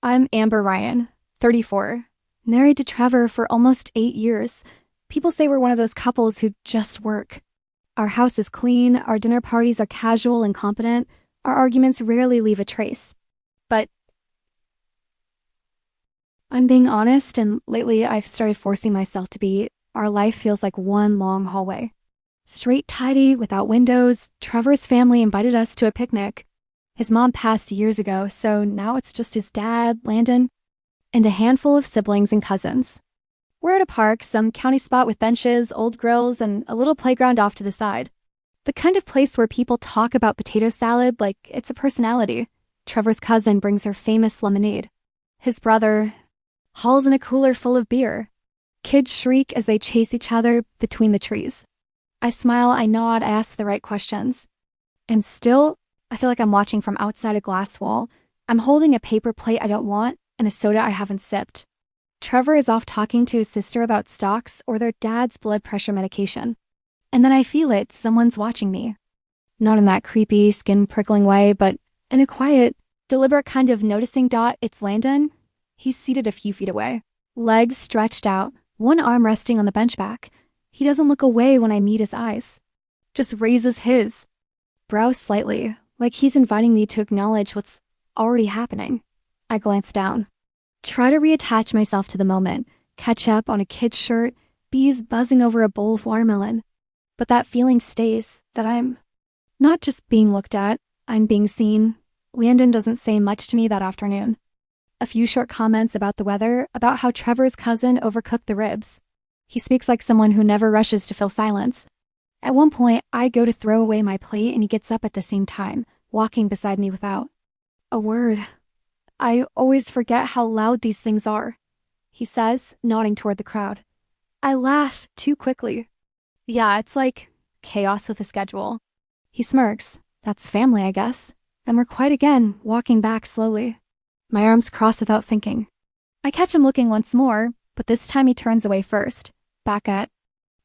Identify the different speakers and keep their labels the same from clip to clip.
Speaker 1: I'm Amber Ryan, 34, married to Trevor for almost 8 years. People say we're one of those couples who just work. Our house is clean, our dinner parties are casual and competent, our arguments rarely leave a trace. But I'm being honest, and lately I've started forcing myself to be. Our life feels like one long hallway. Straight, tidy, without windows. Trevor's family invited us to a picnic. His mom passed years ago, so now it's just his dad, Landon, and a handful of siblings and cousins. We're at a park, some county spot with benches, old grills, and a little playground off to the side. The kind of place where people talk about potato salad like it's a personality. Trevor's cousin brings her famous lemonade. His brother hauls in a cooler full of beer. Kids shriek as they chase each other between the trees. I smile, I nod, I ask the right questions. And still, I feel like I'm watching from outside a glass wall. I'm holding a paper plate I don't want and a soda I haven't sipped. Trevor is off talking to his sister about stocks or their dad's blood pressure medication. And then I feel it, someone's watching me. Not in that creepy, skin-prickling way, but in a quiet, deliberate kind of noticing dot. It's Landon. He's seated a few feet away, legs stretched out, one arm resting on the bench back. He doesn't look away when I meet his eyes, just raises his brow slightly, like he's inviting me to acknowledge what's already happening. I glance down, try to reattach myself to the moment, catch up on a kid's shirt, bees buzzing over a bowl of watermelon. But that feeling stays, that I'm not just being looked at, I'm being seen. Landon doesn't say much to me that afternoon. A few short comments about the weather, about how Trevor's cousin overcooked the ribs. He speaks like someone who never rushes to fill silence. At one point, I go to throw away my plate and he gets up at the same time, walking beside me without a word. I always forget how loud these things are, he says, nodding toward the crowd. I laugh too quickly. Yeah, it's like chaos with a schedule. He smirks. That's family, I guess. And we're quiet again, walking back slowly. My arms cross without thinking. I catch him looking once more, but this time he turns away first, back at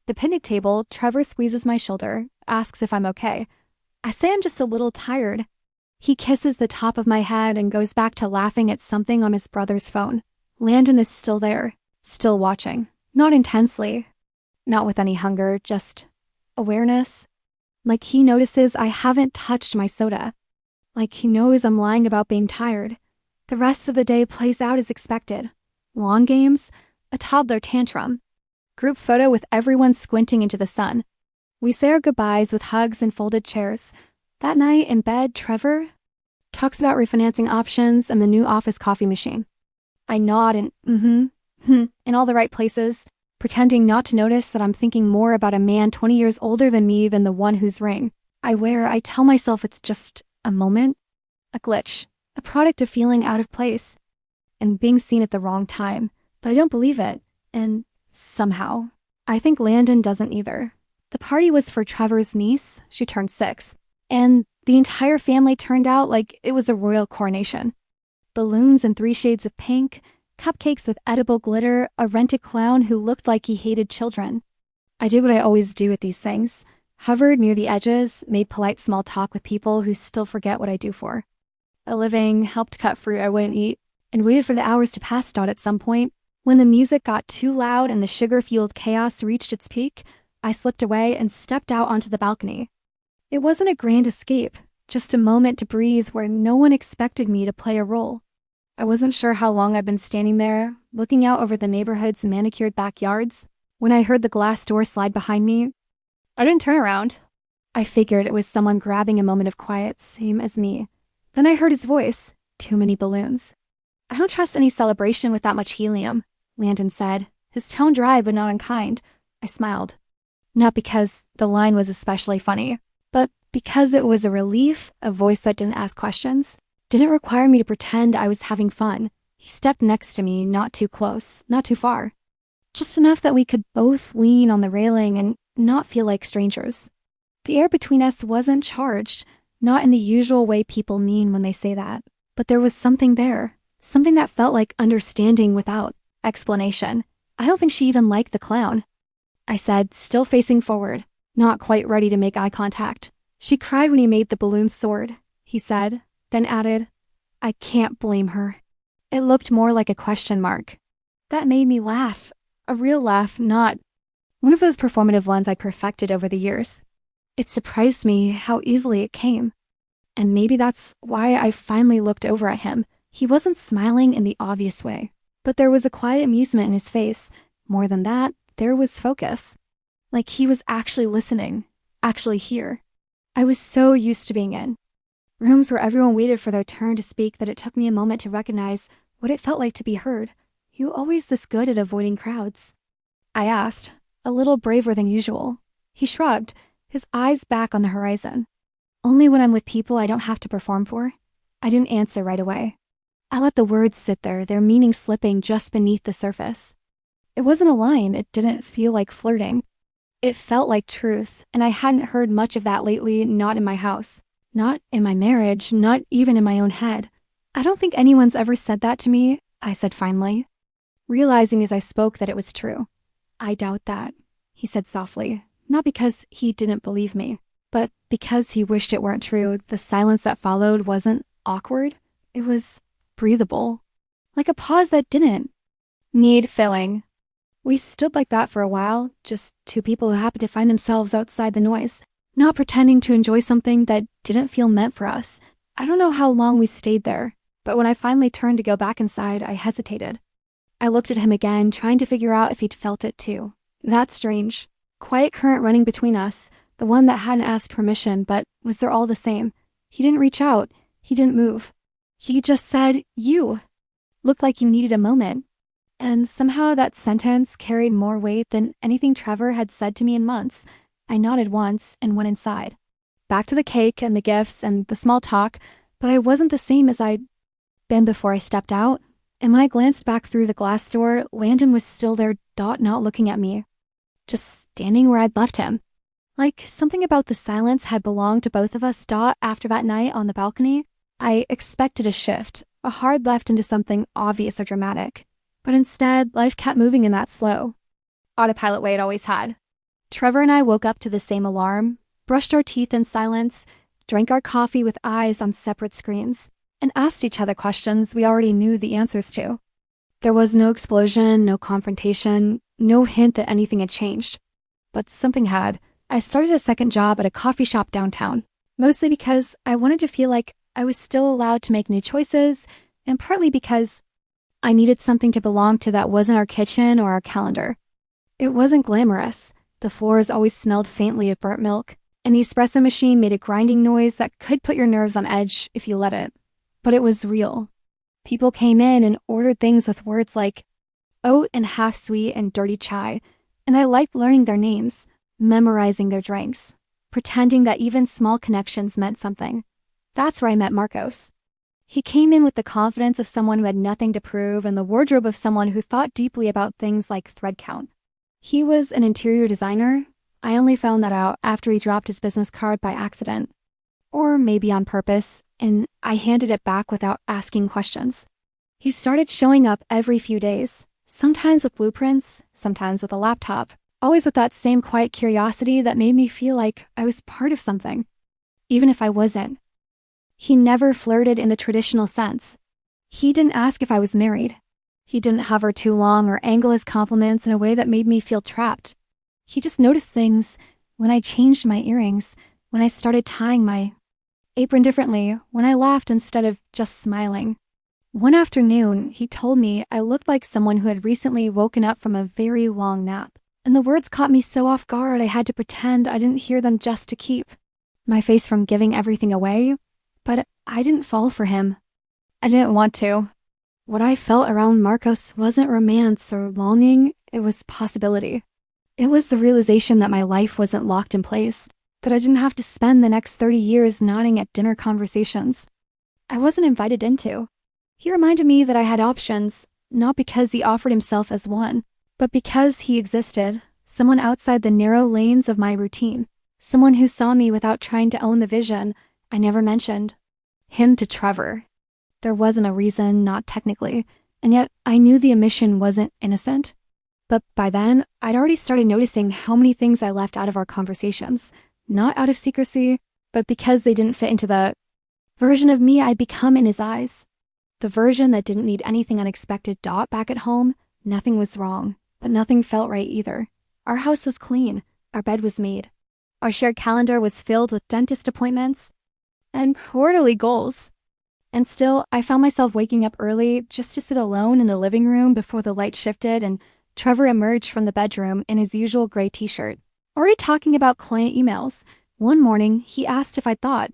Speaker 1: the picnic table. Trevor squeezes my shoulder, asks if I'm okay. I say I'm just a little tired. He kisses the top of my head and goes back to laughing at something on his brother's phone. Landon is still there, still watching. Not intensely, not with any hunger, just awareness. Like he notices I haven't touched my soda. Like he knows I'm lying about being tired. The rest of the day plays out as expected. Lawn games, a toddler tantrum, group photo with everyone squinting into the sun. We say our goodbyes with hugs and folded chairs. That night in bed, Trevor talks about refinancing options and the new office coffee machine. I nod and in all the right places, pretending not to notice that I'm thinking more about a man 20 years older than me than the one whose ring I wear. I tell myself it's just a moment, a glitch, a product of feeling out of place and being seen at the wrong time. But I don't believe it, and somehow, I think Landon doesn't either. The party was for Trevor's niece. She turned 6. And the entire family turned out like it was a royal coronation. Balloons in 3 shades of pink, cupcakes with edible glitter, a rented clown who looked like he hated children. I did what I always do at these things. Hovered near the edges, made polite small talk with people who still forget what I do for a living, helped cut fruit I wouldn't eat, and waited for the hours to pass. At some point, when the music got too loud and the sugar-fueled chaos reached its peak, I slipped away and stepped out onto the balcony. It wasn't a grand escape, just a moment to breathe where no one expected me to play a role. I wasn't sure how long I'd been standing there, looking out over the neighborhood's manicured backyards, when I heard the glass door slide behind me. I didn't turn around. I figured it was someone grabbing a moment of quiet, same as me. Then I heard his voice. Too many balloons. I don't trust any celebration with that much helium, Landon said, his tone dry but not unkind. I smiled. Not because the line was especially funny, but because it was a relief, a voice that didn't ask questions, didn't require me to pretend I was having fun. He stepped next to me, not too close, not too far. Just enough that we could both lean on the railing and not feel like strangers. The air between us wasn't charged, not in the usual way people mean when they say that. But there was something there, something that felt like understanding without explanation. I don't think she even liked the clown, I said, still facing forward, not quite ready to make eye contact. She cried when he made the balloon soared, he said, then added, I can't blame her. It looked more like a question mark. That made me laugh. A real laugh, not one of those performative ones I perfected over the years. It surprised me how easily it came. And maybe that's why I finally looked over at him. He wasn't smiling in the obvious way, but there was a quiet amusement in his face. More than that, there was focus. Like he was actually listening, actually here. I was so used to being in rooms where everyone waited for their turn to speak that it took me a moment to recognize what it felt like to be heard. You always this good at avoiding crowds? I asked, a little braver than usual. He shrugged, his eyes back on the horizon. Only when I'm with people I don't have to perform for. I didn't answer right away. I let the words sit there, their meaning slipping just beneath the surface. It wasn't a line, it didn't feel like flirting. It felt like truth, and I hadn't heard much of that lately, not in my house. Not in my marriage, not even in my own head. I don't think anyone's ever said that to me, I said finally, realizing as I spoke that it was true. I doubt that, he said softly, not because he didn't believe me, but because he wished it weren't true. The silence that followed wasn't awkward, it was breathable, like a pause that didn't need filling. We stood like that for a while, just two people who happened to find themselves outside the noise, not pretending to enjoy something that didn't feel meant for us. I don't know how long we stayed there, but when I finally turned to go back inside, I hesitated. I looked at him again, trying to figure out if he'd felt it too. That strange, quiet current running between us, the one that hadn't asked permission, but was there all the same. He didn't reach out. He didn't move. He just said, "You." Looked like you needed a moment. And somehow that sentence carried more weight than anything Trevor had said to me in months. I nodded once and went inside. Back to the cake and the gifts and the small talk, but I wasn't the same as I'd been before I stepped out. And when I glanced back through the glass door, Landon was still there, not looking at me. Just standing where I'd left him. Like something about the silence had belonged to both of us, after that night on the balcony. I expected a shift, a hard left into something obvious or dramatic. But instead, life kept moving in that slow, autopilot way it always had. Trevor and I woke up to the same alarm, brushed our teeth in silence, drank our coffee with eyes on separate screens, and asked each other questions we already knew the answers to. There was no explosion, no confrontation, no hint that anything had changed. But something had. I started a second job at a coffee shop downtown, mostly because I wanted to feel like I was still allowed to make new choices, and partly because I needed something to belong to that wasn't our kitchen or our calendar. It wasn't glamorous. The floors always smelled faintly of burnt milk, and the espresso machine made a grinding noise that could put your nerves on edge if you let it. But it was real. People came in and ordered things with words like oat and half sweet and dirty chai, and I liked learning their names, memorizing their drinks, pretending that even small connections meant something. That's where I met Marcos. He came in with the confidence of someone who had nothing to prove and the wardrobe of someone who thought deeply about things like thread count. He was an interior designer. I only found that out after he dropped his business card by accident. Or maybe on purpose, and I handed it back without asking questions. He started showing up every few days, sometimes with blueprints, sometimes with a laptop, always with that same quiet curiosity that made me feel like I was part of something, even if I wasn't. He never flirted in the traditional sense. He didn't ask if I was married. He didn't hover too long or angle his compliments in a way that made me feel trapped. He just noticed things when I changed my earrings, when I started tying my apron differently, when I laughed instead of just smiling. One afternoon, he told me I looked like someone who had recently woken up from a very long nap, and the words caught me so off guard I had to pretend I didn't hear them just to keep my face from giving everything away. But I didn't fall for him. I didn't want to. What I felt around Marcos wasn't romance or longing, it was possibility. It was the realization that my life wasn't locked in place, that I didn't have to spend the next 30 years nodding at dinner conversations I wasn't invited into. He reminded me that I had options, not because he offered himself as one, but because he existed, someone outside the narrow lanes of my routine, someone who saw me without trying to own the vision I never mentioned. Him to Trevor. There wasn't a reason, not technically, and yet I knew the omission wasn't innocent. But by then, I'd already started noticing how many things I left out of our conversations, not out of secrecy, but because they didn't fit into the version of me I'd become in his eyes. The version that didn't need anything unexpected. Back at home, nothing was wrong, but nothing felt right either. Our house was clean. Our bed was made. Our shared calendar was filled with dentist appointments and quarterly goals. And still, I found myself waking up early just to sit alone in the living room before the light shifted and Trevor emerged from the bedroom in his usual gray t-shirt, already talking about client emails. One morning, he asked if I'd thought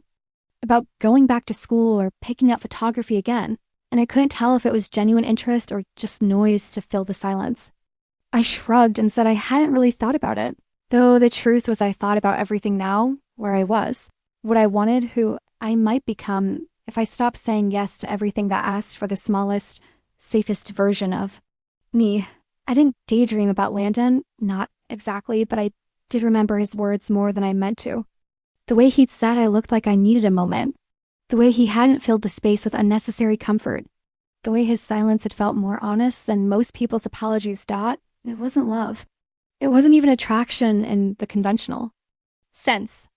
Speaker 1: about going back to school or picking up photography again, and I couldn't tell if it was genuine interest or just noise to fill the silence. I shrugged and said I hadn't really thought about it, though the truth was I thought about everything now, where I was, what I wanted, who I might become if I stopped saying yes to everything that asked for the smallest, safest version of me. I didn't daydream about Landon, not exactly, but I did remember his words more than I meant to. The way he'd said I looked like I needed a moment. The way he hadn't filled the space with unnecessary comfort. The way his silence had felt more honest than most people's apologies. It wasn't love. It wasn't even attraction in the conventional sense.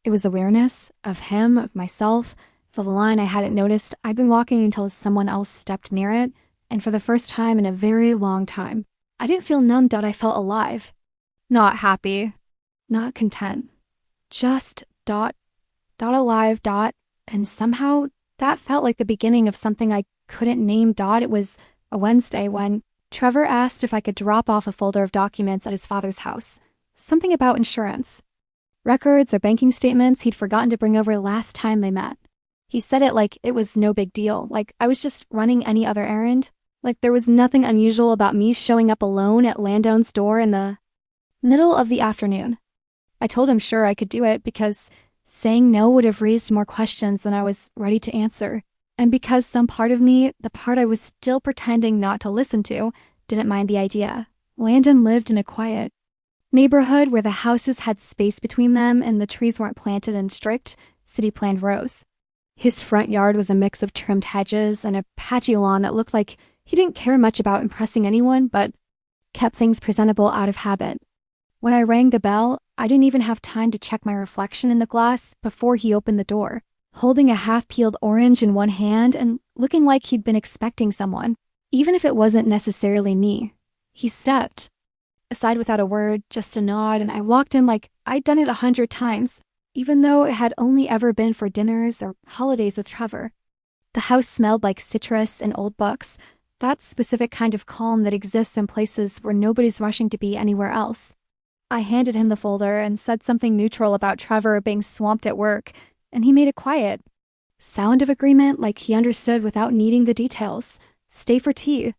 Speaker 1: It was awareness of him, of myself, of a line I hadn't noticed. I'd been walking until someone else stepped near it, and for the first time in a very long time, I didn't feel numb. I felt alive. Not happy. Not content. Just alive. And somehow that felt like the beginning of something I couldn't name. It was a Wednesday when Trevor asked if I could drop off a folder of documents at his father's house. Something about insurance. Records or banking statements he'd forgotten to bring over last time they met. He said it like it was no big deal, like I was just running any other errand. Like there was nothing unusual about me showing up alone at Landon's door in the middle of the afternoon. I told him sure I could do it because saying no would have raised more questions than I was ready to answer. And because some part of me, the part I was still pretending not to listen to, didn't mind the idea. Landon lived in a quiet neighborhood where the houses had space between them and the trees weren't planted in strict, city-planned rows. His front yard was a mix of trimmed hedges and a patchy lawn that looked like he didn't care much about impressing anyone, but kept things presentable out of habit. When I rang the bell, I didn't even have time to check my reflection in the glass before he opened the door, holding a half-peeled orange in one hand and looking like he'd been expecting someone, even if it wasn't necessarily me. He stepped aside without a word, just a nod, and I walked in like I'd done it 100 times, even though it had only ever been for dinners or holidays with Trevor. The house smelled like citrus and old books, that specific kind of calm that exists in places where nobody's rushing to be anywhere else. I handed him the folder and said something neutral about Trevor being swamped at work, and he made a quiet sound of agreement like he understood without needing the details. Stay for tea.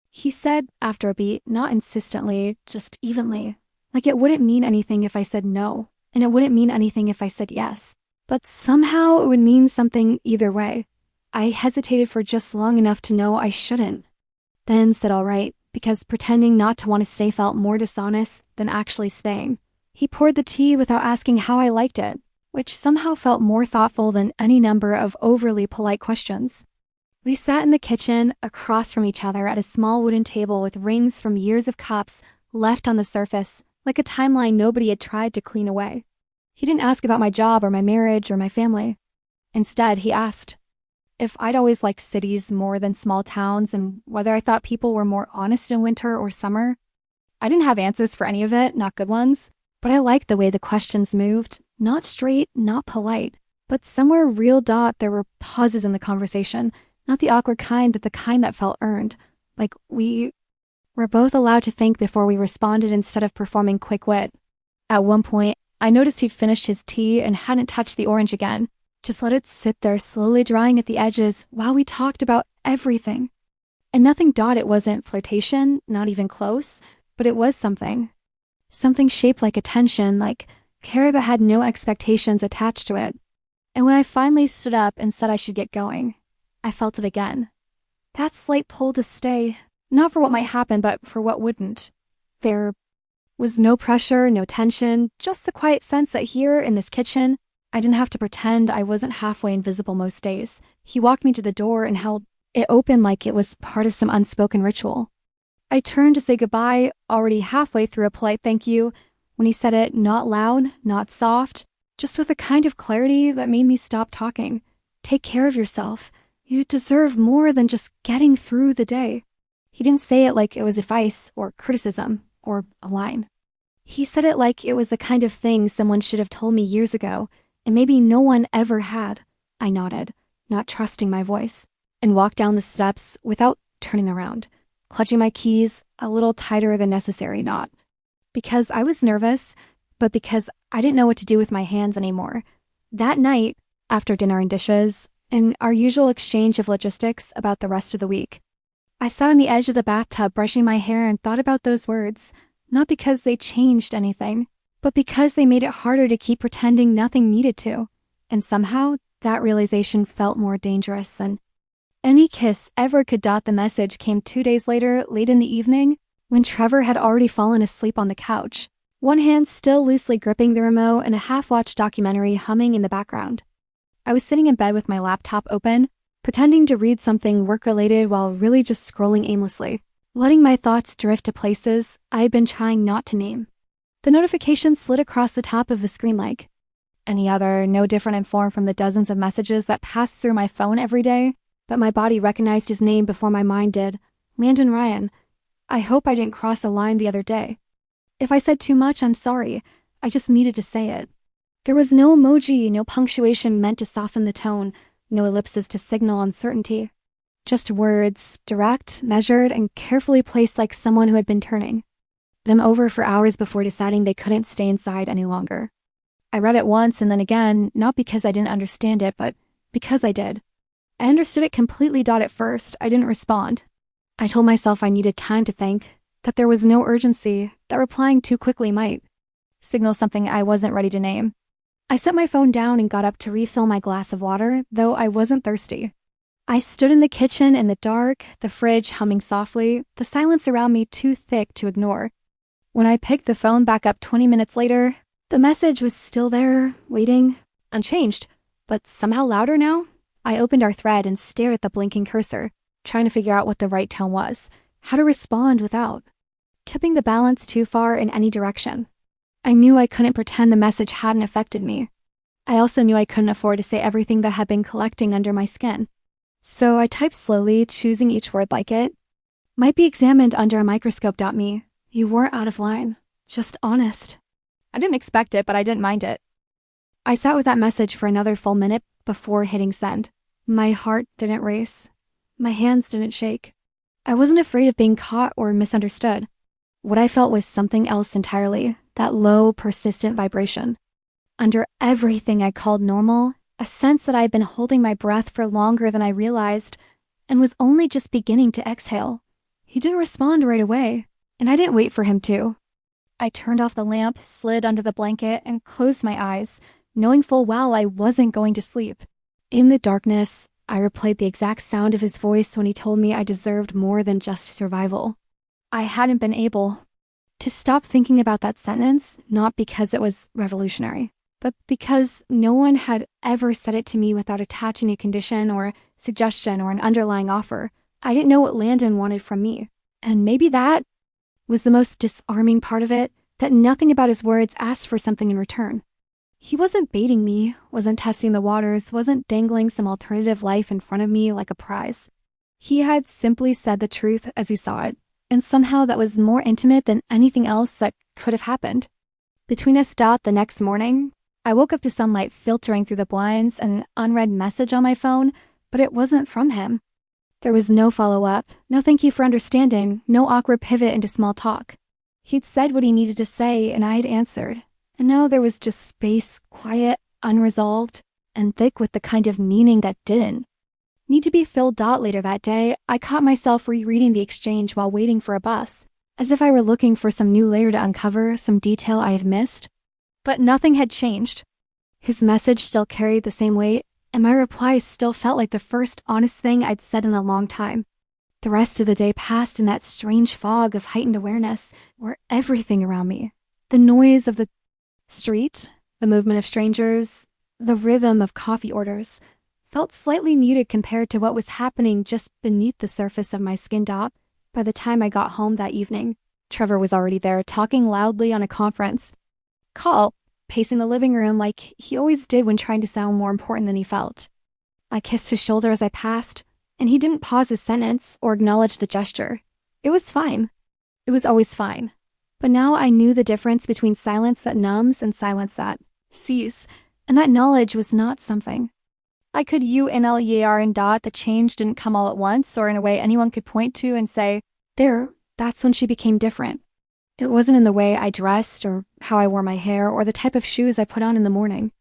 Speaker 1: He said after a beat, not insistently, just evenly, like it wouldn't mean anything if I said no, and it wouldn't mean anything if I said yes. But somehow it would mean something either way. I hesitated for just long enough to know I shouldn't. Then said all right, because pretending not to want to stay felt more dishonest than actually staying. He poured the tea without asking how I liked it, which somehow felt more thoughtful than any number of overly polite questions. We sat in the kitchen across from each other at a small wooden table with rings from years of cups left on the surface, like a timeline nobody had tried to clean away. He didn't ask about my job or my marriage or my family. Instead, he asked if I'd always liked cities more than small towns and whether I thought people were more honest in winter or summer. I didn't have answers for any of it, not good ones, but I liked the way the questions moved, not straight, not polite, but somewhere real. There were pauses in the conversation, not the awkward kind, but the kind that felt earned, like we were both allowed to think before we responded instead of performing quick wit. At one point, I noticed he'd finished his tea and hadn't touched the orange again. Just let it sit there, slowly drying at the edges while we talked about everything. And nothing. It wasn't flirtation, not even close, but it was something. Something shaped like attention, like care that had no expectations attached to it. And when I finally stood up and said I should get going, I felt it again. That slight pull to stay, not for what might happen, but for what wouldn't. There was no pressure, no tension, just the quiet sense that here in this kitchen, I didn't have to pretend I wasn't halfway invisible most days. He walked me to the door and held it open like it was part of some unspoken ritual. I turned to say goodbye, already halfway through a polite thank you, when he said it not loud, not soft, just with a kind of clarity that made me stop talking. Take care of yourself. You deserve more than just getting through the day. He didn't say it like it was advice or criticism or a line. He said it like it was the kind of thing someone should have told me years ago, and maybe no one ever had. I nodded, not trusting my voice, and walked down the steps without turning around, clutching my keys a little tighter than necessary, not because I was nervous, but because I didn't know what to do with my hands anymore. That night, after dinner and dishes, and our usual exchange of logistics about the rest of the week, I sat on the edge of the bathtub brushing my hair and thought about those words, not because they changed anything, but because they made it harder to keep pretending nothing needed to. And somehow, that realization felt more dangerous than any kiss ever could. The message came 2 days later, late in the evening, when Trevor had already fallen asleep on the couch, one hand still loosely gripping the remote and a half-watched documentary humming in the background. I was sitting in bed with my laptop open, pretending to read something work-related while really just scrolling aimlessly, letting my thoughts drift to places I had been trying not to name. The notification slid across the top of the screen like any other, no different in form from the dozens of messages that passed through my phone every day, but my body recognized his name before my mind did. Landon Ryan. I hope I didn't cross a line the other day. If I said too much, I'm sorry. I just needed to say it. There was no emoji, no punctuation meant to soften the tone, no ellipses to signal uncertainty. Just words, direct, measured, and carefully placed like someone who had been turning them over for hours before deciding they couldn't stay inside any longer. I read it once and then again, not because I didn't understand it, but because I did. I understood it completely. At first, I didn't respond. I told myself I needed time to think, that there was no urgency, that replying too quickly might signal something I wasn't ready to name. I set my phone down and got up to refill my glass of water, though I wasn't thirsty. I stood in the kitchen in the dark, the fridge humming softly, the silence around me too thick to ignore. When I picked the phone back up 20 minutes later, the message was still there, waiting, unchanged, but somehow louder now. I opened our thread and stared at the blinking cursor, trying to figure out what the right tone was, how to respond without tipping the balance too far in any direction. I knew I couldn't pretend the message hadn't affected me. I also knew I couldn't afford to say everything that had been collecting under my skin. So I typed slowly, choosing each word like it might be examined under a microscope. Me, you weren't out of line, just honest. I didn't expect it, but I didn't mind it. I sat with that message for another full minute before hitting send. My heart didn't race. My hands didn't shake. I wasn't afraid of being caught or misunderstood. What I felt was something else entirely, that low, persistent vibration. Under everything I called normal, a sense that I had been holding my breath for longer than I realized and was only just beginning to exhale. He didn't respond right away, and I didn't wait for him to. I turned off the lamp, slid under the blanket, and closed my eyes, knowing full well I wasn't going to sleep. In the darkness, I replayed the exact sound of his voice when he told me I deserved more than just survival. I hadn't been able to stop thinking about that sentence, not because it was revolutionary, but because no one had ever said it to me without attaching a condition or suggestion or an underlying offer. I didn't know what Landon wanted from me. And maybe that was the most disarming part of it, that nothing about his words asked for something in return. He wasn't baiting me, wasn't testing the waters, wasn't dangling some alternative life in front of me like a prize. He had simply said the truth as he saw it, and somehow that was more intimate than anything else that could have happened. Between us, the next morning, I woke up to sunlight filtering through the blinds and an unread message on my phone, but it wasn't from him. There was no follow-up, no thank you for understanding, no awkward pivot into small talk. He'd said what he needed to say, and I'd answered. And now there was just space, quiet, unresolved, and thick with the kind of meaning that didn't need to be filled. Later that day, I caught myself rereading the exchange while waiting for a bus, as if I were looking for some new layer to uncover, some detail I had missed. But nothing had changed. His message still carried the same weight, and my reply still felt like the first honest thing I'd said in a long time. The rest of the day passed in that strange fog of heightened awareness, where everything around me, the noise of the street, the movement of strangers, the rhythm of coffee orders, felt slightly muted compared to what was happening just beneath the surface of my skin. By the time I got home that evening, Trevor was already there, talking loudly on a conference call, pacing the living room like he always did when trying to sound more important than he felt. I kissed his shoulder as I passed, and he didn't pause his sentence or acknowledge the gesture. It was fine. It was always fine. But now I knew the difference between silence that numbs and silence that sees, and that knowledge was not something I could UNLEAR and dot. The change didn't come all at once or in a way anyone could point to and say, there, that's when she became different. It wasn't in the way I dressed or how I wore my hair or the type of shoes I put on in the morning.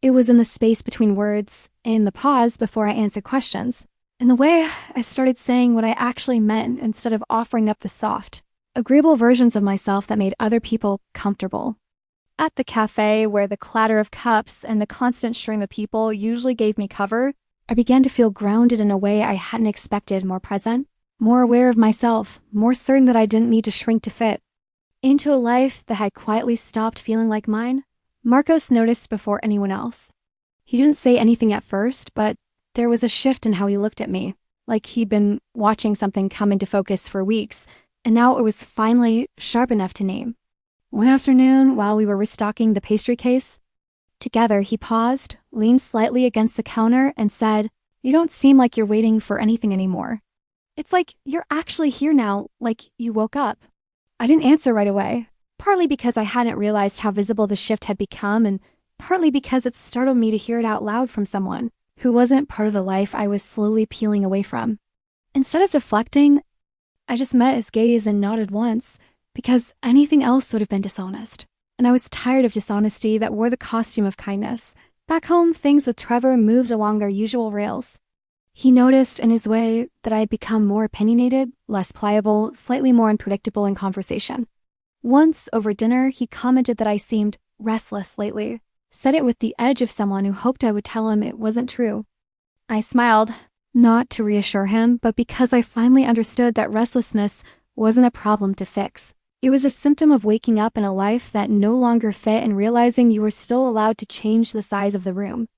Speaker 1: It was in the space between words, in the pause before I answered questions, in the way I started saying what I actually meant instead of offering up the soft, agreeable versions of myself that made other people comfortable. At the cafe, where the clatter of cups and the constant stream of people usually gave me cover, I began to feel grounded in a way I hadn't expected, more present, more aware of myself, more certain that I didn't need to shrink to fit. Into a life that had quietly stopped feeling like mine, Marcos noticed before anyone else. He didn't say anything at first, but there was a shift in how he looked at me, like he'd been watching something come into focus for weeks, and now it was finally sharp enough to name. One afternoon, while we were restocking the pastry case, together he paused, leaned slightly against the counter, and said, "You don't seem like you're waiting for anything anymore. It's like you're actually here now, like you woke up." I didn't answer right away, partly because I hadn't realized how visible the shift had become, and partly because it startled me to hear it out loud from someone who wasn't part of the life I was slowly peeling away from. Instead of deflecting, I just met his gaze and nodded once, because anything else would have been dishonest. And I was tired of dishonesty that wore the costume of kindness. Back home, things with Trevor moved along their usual rails. He noticed in his way that I had become more opinionated, less pliable, slightly more unpredictable in conversation. Once, over dinner, he commented that I seemed restless lately, said it with the edge of someone who hoped I would tell him it wasn't true. I smiled, not to reassure him, but because I finally understood that restlessness wasn't a problem to fix. It was a symptom of waking up in a life that no longer fit and realizing you were still allowed to change the size of the room.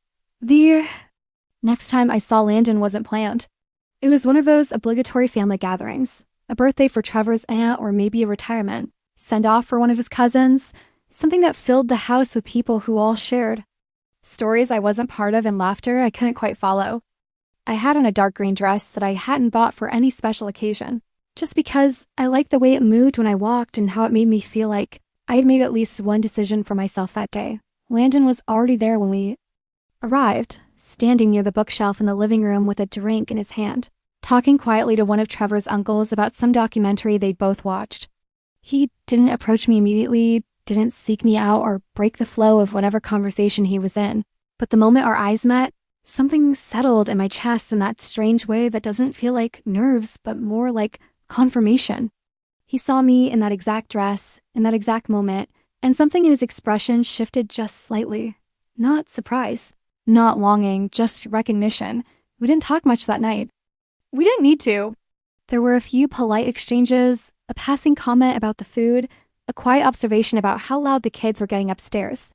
Speaker 1: The next time I saw Landon wasn't planned. It was one of those obligatory family gatherings, a birthday for Trevor's aunt or maybe a retirement, send-off for one of his cousins, something that filled the house with people who all shared stories I wasn't part of and laughter I couldn't quite follow. I had on a dark green dress that I hadn't bought for any special occasion, just because I liked the way it moved when I walked and how it made me feel like I had made at least one decision for myself that day. Landon was already there when we arrived, standing near the bookshelf in the living room with a drink in his hand, talking quietly to one of Trevor's uncles about some documentary they'd both watched. He didn't approach me immediately, didn't seek me out or break the flow of whatever conversation he was in. But the moment our eyes met, something settled in my chest in that strange way that doesn't feel like nerves, but more like confirmation. He saw me in that exact dress, in that exact moment, and something in his expression shifted just slightly. Not surprise, not longing, just recognition. We didn't talk much that night. We didn't need to. There were a few polite exchanges, a passing comment about the food, a quiet observation about how loud the kids were getting upstairs.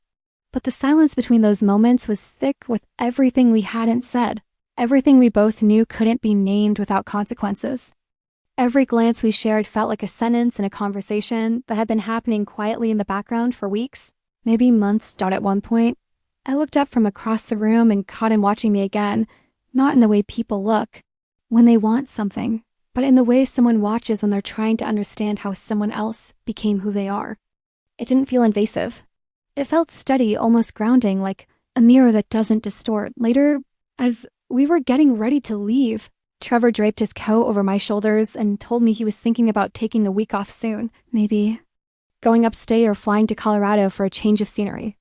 Speaker 1: But the silence between those moments was thick with everything we hadn't said, everything we both knew couldn't be named without consequences. Every glance we shared felt like a sentence in a conversation that had been happening quietly in the background for weeks, maybe months. At one point, I looked up from across the room and caught him watching me again, not in the way people look when they want something, but in the way someone watches when they're trying to understand how someone else became who they are. It didn't feel invasive. It felt steady, almost grounding, like a mirror that doesn't distort. Later, as we were getting ready to leave, Trevor draped his coat over my shoulders and told me he was thinking about taking a week off soon, maybe going upstate or flying to Colorado for a change of scenery.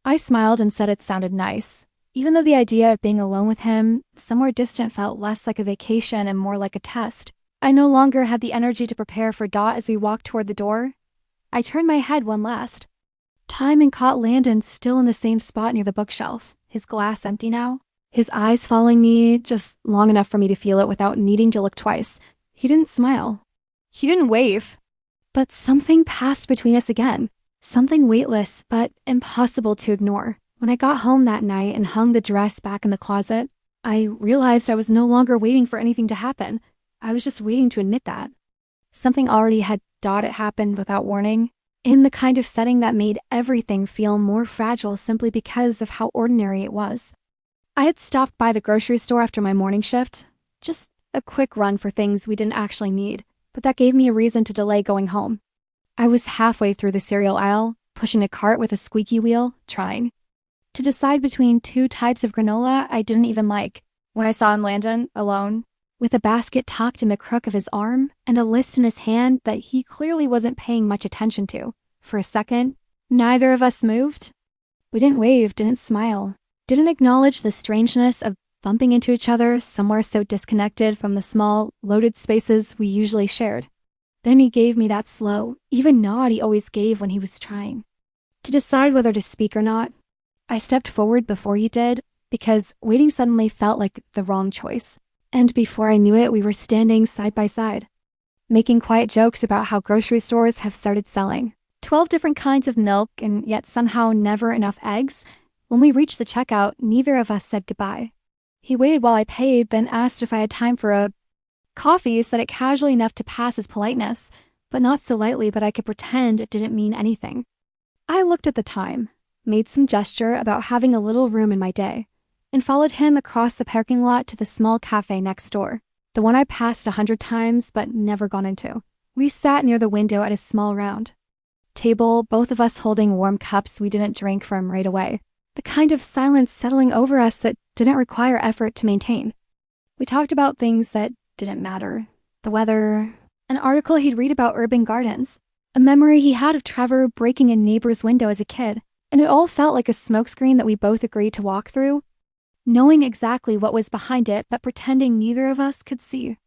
Speaker 1: I smiled and said it sounded nice, even though the idea of being alone with him, somewhere distant, felt less like a vacation and more like a test. I no longer had the energy to prepare for Dot as we walked toward the door. I turned my head one last time and caught Landon still in the same spot near the bookshelf, his glass empty now. His eyes following me just long enough for me to feel it without needing to look twice. He didn't smile. He didn't wave. But something passed between us again. Something weightless, but impossible to ignore. When I got home that night and hung the dress back in the closet, I realized I was no longer waiting for anything to happen. I was just waiting to admit that. Something already had happened without warning, in the kind of setting that made everything feel more fragile simply because of how ordinary it was. I had stopped by the grocery store after my morning shift, just a quick run for things we didn't actually need, but that gave me a reason to delay going home. I was halfway through the cereal aisle, pushing a cart with a squeaky wheel, trying to decide between two types of granola I didn't even like, when I saw Landon, alone, with a basket tucked in the crook of his arm and a list in his hand that he clearly wasn't paying much attention to. For a second, neither of us moved. We didn't wave, didn't smile, didn't acknowledge the strangeness of bumping into each other somewhere so disconnected from the small, loaded spaces we usually shared. Then he gave me that slow, even nod he always gave when he was trying to decide whether to speak or not. I stepped forward before he did, because waiting suddenly felt like the wrong choice. And before I knew it, we were standing side by side, making quiet jokes about how grocery stores have started selling 12 different kinds of milk and yet somehow never enough eggs. When we reached the checkout, neither of us said goodbye. He waited while I paid, then asked if I had time for a coffee, said it casually enough to pass as politeness, but not so lightly but I could pretend it didn't mean anything. I looked at the time, made some gesture about having a little room in my day, and followed him across the parking lot to the small cafe next door, the one I passed 100 times but never gone into. We sat near the window at a small round table, both of us holding warm cups we didn't drink from right away, the kind of silence settling over us that didn't require effort to maintain. We talked about things that didn't matter. The weather, an article he'd read about urban gardens, a memory he had of Trevor breaking a neighbor's window as a kid, and it all felt like a smokescreen that we both agreed to walk through, knowing exactly what was behind it but pretending neither of us could see.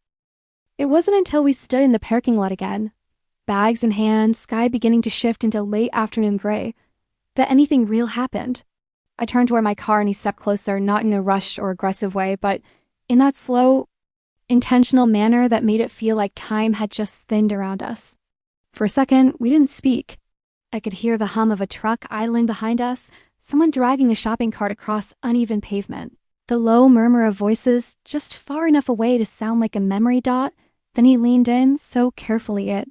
Speaker 1: It wasn't until we stood in the parking lot again, bags in hand, sky beginning to shift into late afternoon gray, that anything real happened. I turned toward my car and he stepped closer, not in a rushed or aggressive way, but in that slow, intentional manner that made it feel like time had just thinned around us. For a second, we didn't speak. I could hear the hum of a truck idling behind us, someone dragging a shopping cart across uneven pavement. The low murmur of voices just far enough away to sound like a memory dot. Then he leaned in so carefully it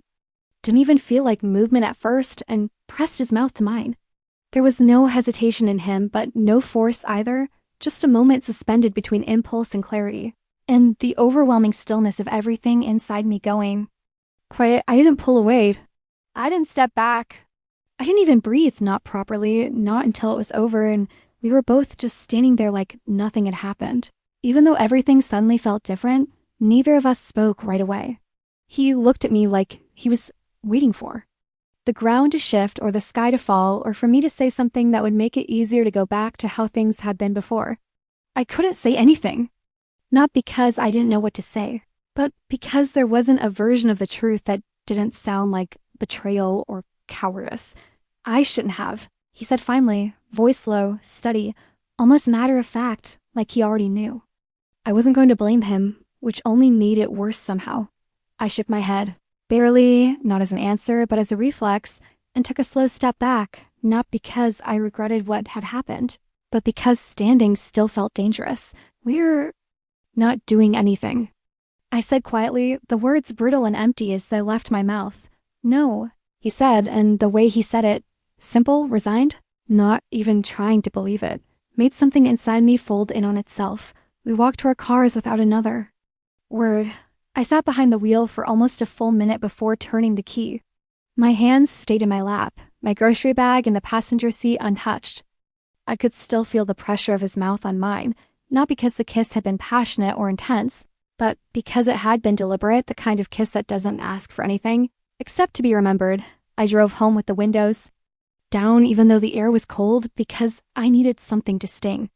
Speaker 1: didn't even feel like movement at first and pressed his mouth to mine. There was no hesitation in him, but no force either, just a moment suspended between impulse and clarity, and the overwhelming stillness of everything inside me going, quiet. I didn't pull away. I didn't step back. I didn't even breathe, not properly, not until it was over, and we were both just standing there like nothing had happened. Even though everything suddenly felt different, neither of us spoke right away. He looked at me like he was waiting for the ground to shift or the sky to fall or for me to say something that would make it easier to go back to how things had been before. I couldn't say anything, not because I didn't know what to say, but because there wasn't a version of the truth that didn't sound like betrayal or cowardice. I shouldn't have, he said finally, voice low, steady, almost matter of fact, like he already knew. I wasn't going to blame him, which only made it worse somehow. I shook my head. Barely, not as an answer, but as a reflex, and took a slow step back, not because I regretted what had happened, but because standing still felt dangerous. We're not doing anything. I said quietly, the words brittle and empty as they left my mouth. No, he said, and the way he said it, simple, resigned, not even trying to believe it, made something inside me fold in on itself. We walked to our cars without another word. I sat behind the wheel for almost a full minute before turning the key. My hands stayed in my lap, my grocery bag in the passenger seat untouched. I could still feel the pressure of his mouth on mine, not because the kiss had been passionate or intense, but because it had been deliberate, the kind of kiss that doesn't ask for anything, except to be remembered. I drove home with the windows down even though the air was cold because I needed something to sting.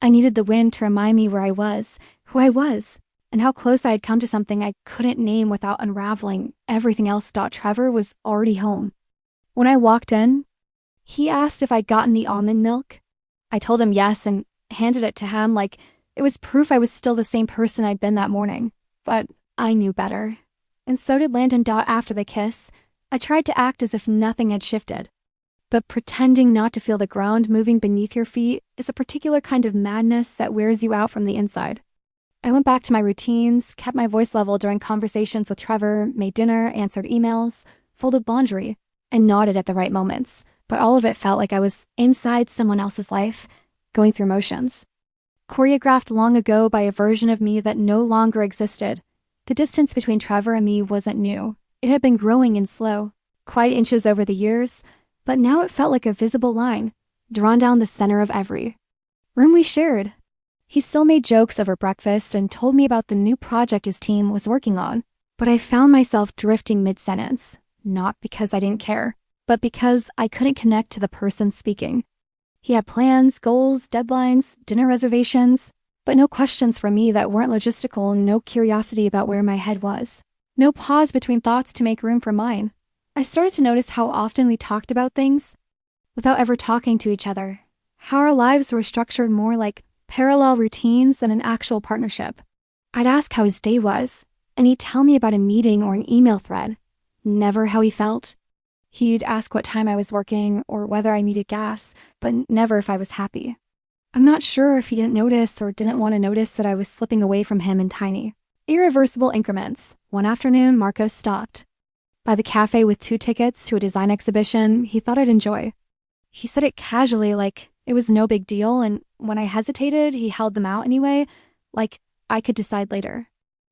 Speaker 1: I needed the wind to remind me where I was, who I was, and how close I had come to something I couldn't name without unraveling everything else. Trevor was already home. When I walked in, he asked if I'd gotten the almond milk. I told him yes and handed it to him like it was proof I was still the same person I'd been that morning. But I knew better. And so did Landon. After the kiss, I tried to act as if nothing had shifted. But pretending not to feel the ground moving beneath your feet is a particular kind of madness that wears you out from the inside. I went back to my routines, kept my voice level during conversations with Trevor, made dinner, answered emails, folded laundry, and nodded at the right moments. But all of it felt like I was inside someone else's life, going through motions. choreographed long ago by a version of me that no longer existed. The distance between Trevor and me wasn't new. It had been growing in slow, quiet inches over the years, but now it felt like a visible line, drawn down the center of every room we shared. He still made jokes over breakfast and told me about the new project his team was working on, but I found myself drifting mid-sentence, not because I didn't care, but because I couldn't connect to the person speaking. He had plans, goals, deadlines, dinner reservations, but no questions from me that weren't logistical, no curiosity about where my head was. No pause between thoughts to make room for mine. I started to notice how often we talked about things without ever talking to each other, how our lives were structured more like parallel routines than an actual partnership. I'd ask how his day was, and he'd tell me about a meeting or an email thread, never how he felt. He'd ask what time I was working or whether I needed gas, but never if I was happy. I'm not sure if he didn't notice or didn't want to notice that I was slipping away from him in tiny, irreversible increments. One afternoon, Marcos stopped by the cafe with 2 tickets to a design exhibition he thought I'd enjoy. He said it casually, like it was no big deal, and when I hesitated, he held them out anyway, like I could decide later.